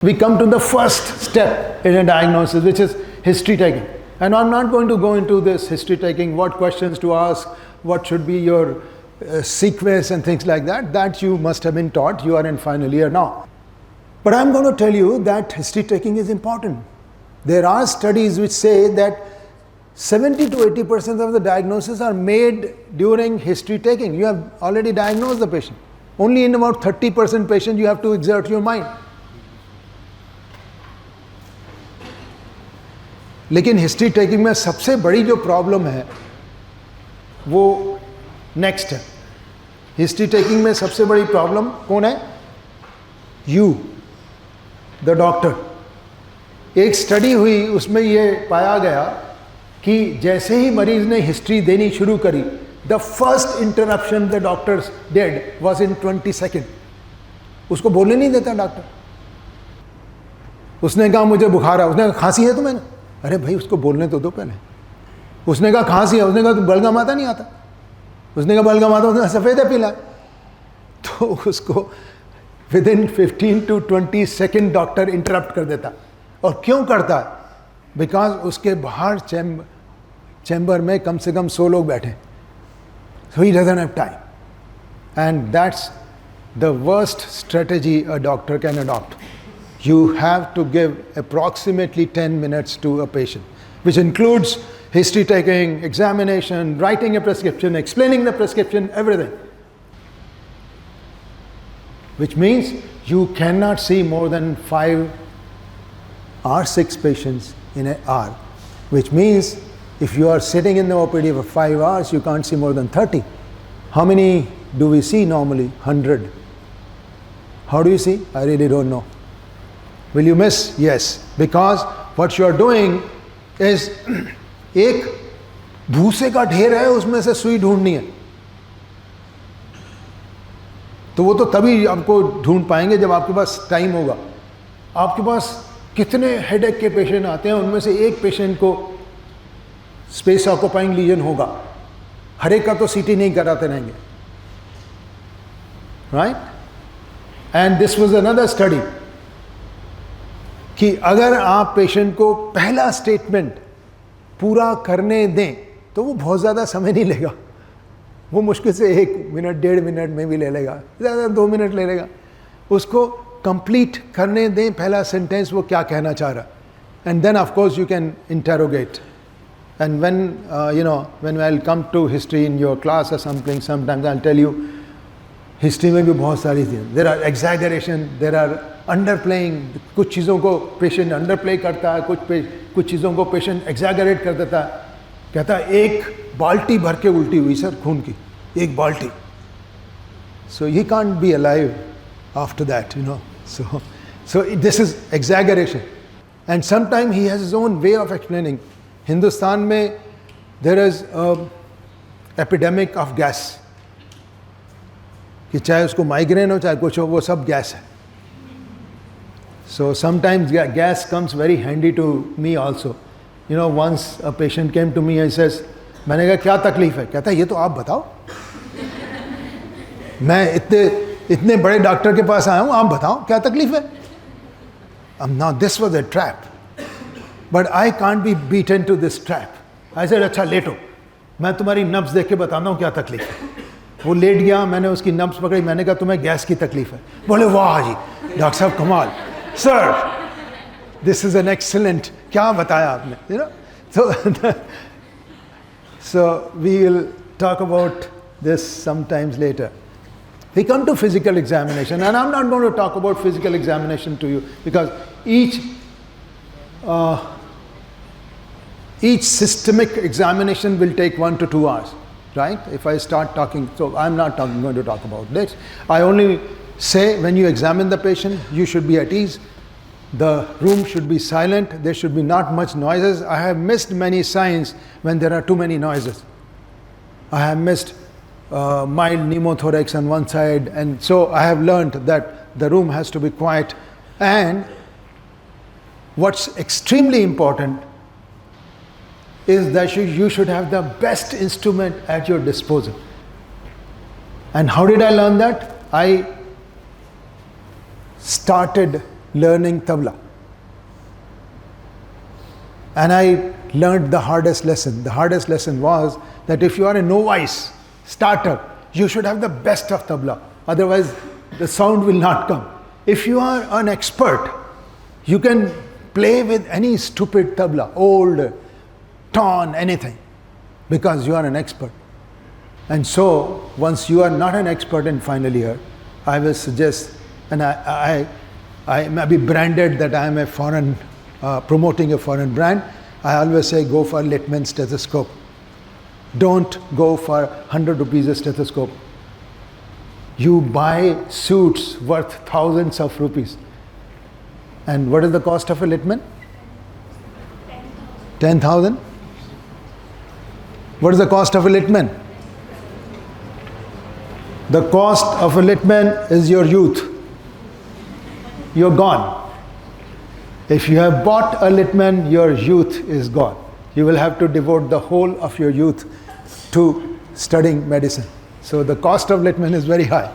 we come to the first step in a diagnosis, which is history taking. And I'm not going to go into this history taking, what questions to ask, what should be your sequence and things like that. That you must have been taught. You are in final year now. But I'm going to tell you that history taking is important. There are studies which say that 70 to 80% of the diagnoses are made during history taking. You have already diagnosed the patient. Only in about 30% patient you have to exert your mind. लेकिन history taking में सबसे बड़ी जो problem है वो next है. History taking में सबसे बड़ी प्रॉब्लम कौन है? You, the doctor. एक स्टडी हुई, उसमें ये पाया गया कि जैसे ही मरीज ने हिस्ट्री देनी शुरू करी, the first interruption the doctors did was in 20 second. उसको बोलने नहीं देता डॉक्टर. उसने कहा मुझे बुखार है, उसने कहा खांसी है तुम्हें? अरे भाई उसको बोलने तो दो पहले. उसने कहा खांसी है, उसने कहा बलगम आता नहीं आता? उसने कहा बलगम आता, उसने कहा सफ़ेद है पीला. तो उसको with in 15 to 20 second doctor interrupt कर देता. और क्यों करता है? बिकॉज उसके बाहर चैम्बर में कम से कम 100 लोग बैठे. So he doesn't have time. And that's the worst strategy a doctor can adopt. You have to give approximately 10 minutes to a patient, which includes history taking, examination, writing a prescription, explaining the prescription, everything. Which means you cannot see more than 5 or 6 patients in an hour. Which means if you are sitting in the OPD for 5 hours, you can't see more than 30. How many do we see normally? 100. How do you see? I really don't know. Will you miss? Yes. Because what you are doing is एक भूसे का ढेर है, उसमें से सुई ढूंढनी है. तो वो तो तभी आपको ढूंढ पाएंगे जब आपके पास टाइम होगा. आपके पास कितने हेडेक के पेशेंट आते हैं, उनमें से एक पेशेंट को स्पेस ऑक्यूपाइंग लीजन होगा. हर एक का तो सीटी नहीं कराते रहेंगे, right? And this was another study कि अगर आप पेशेंट को पहला स्टेटमेंट पूरा करने दें तो वो बहुत ज़्यादा समय नहीं लेगा. वो मुश्किल से 1 मिनट 1.5 मिनट में भी ले लेगा, ज़्यादा 2 मिनट ले लेगा. उसको कंप्लीट करने दें पहला सेंटेंस, वो क्या कहना चाह रहा. And then of course you can interrogate. And when when I'll come to history in your class or something, sometimes I'll tell you, history में भी बहुत सारी चीज़ें. There are exaggeration, there are underplaying. कुछ चीज़ों को पेशेंट अंडरप्ले करता है, कुछ चीज़ों को पेशेंट एग्जैगरेट कर देता है. कहता है 1 बाल्टी भर के उल्टी हुई सर खून की, 1 बाल्टी. So he can't be alive after that, So this is exaggeration. And sometimes he has his own way of explaining. Hindustan में there is epidemic of gas, कि चाहे उसको माइग्रेन हो चाहे कुछ हो, वो सब गैस है. So sometimes gas comes very handy to me also. Once a patient came to me and says, मैंने कहा क्या तकलीफ है? कहता है ये तो आप बताओ. मैं इतने बड़े डॉक्टर के पास आया हूँ, आप बताओ क्या तकलीफ है. Now this was a trap. But I can't be beaten to this trap. I said, अच्छा लेटो, मैं तुम्हारी नब्ज देख के बताता हूँ क्या तकलीफ है. वो लेट गया, मैंने उसकी नब्ज पकड़ी, मैंने कहा तुम्हें गैस की तकलीफ है. बोले वाह जी डॉक्टर साहब कमाल, sir this is an excellent, क्या बताया आपने. So we will talk about this sometimes later. We come to physical examination, and I'm not going to talk about physical examination to you because each systemic examination will take 1 to 2 hours, right? If I start talking, so I'm not going to talk about this. I only say when you examine the patient, you should be at ease. The room should be silent. There should be not much noises. I have missed many signs when there are too many noises. I have missed mild pneumothorax on one side, and so I have learned that the room has to be quiet. And what's extremely important is that you should have the best instrument at your disposal. And how did I learn that? I started learning tabla. And I learned the hardest lesson. The hardest lesson was that if you are a novice, starter, you should have the best of tabla. Otherwise, the sound will not come. If you are an expert, you can play with any stupid tabla, old, torn, anything, because you are an expert. And so, once you are not an expert in final year, I will suggest, and I may be branded that I am a foreign, promoting a foreign brand. I always say go for Littmann stethoscope. Don't go for 100 rupees a stethoscope. You buy suits worth thousands of rupees. And what is the cost of a Littmann? 10,000. What is the cost of a Littmann? The cost of a Littmann is your youth. You're gone. If you have bought a Littmann, your youth is gone. You will have to devote the whole of your youth to studying medicine. So the cost of Littmann is very high.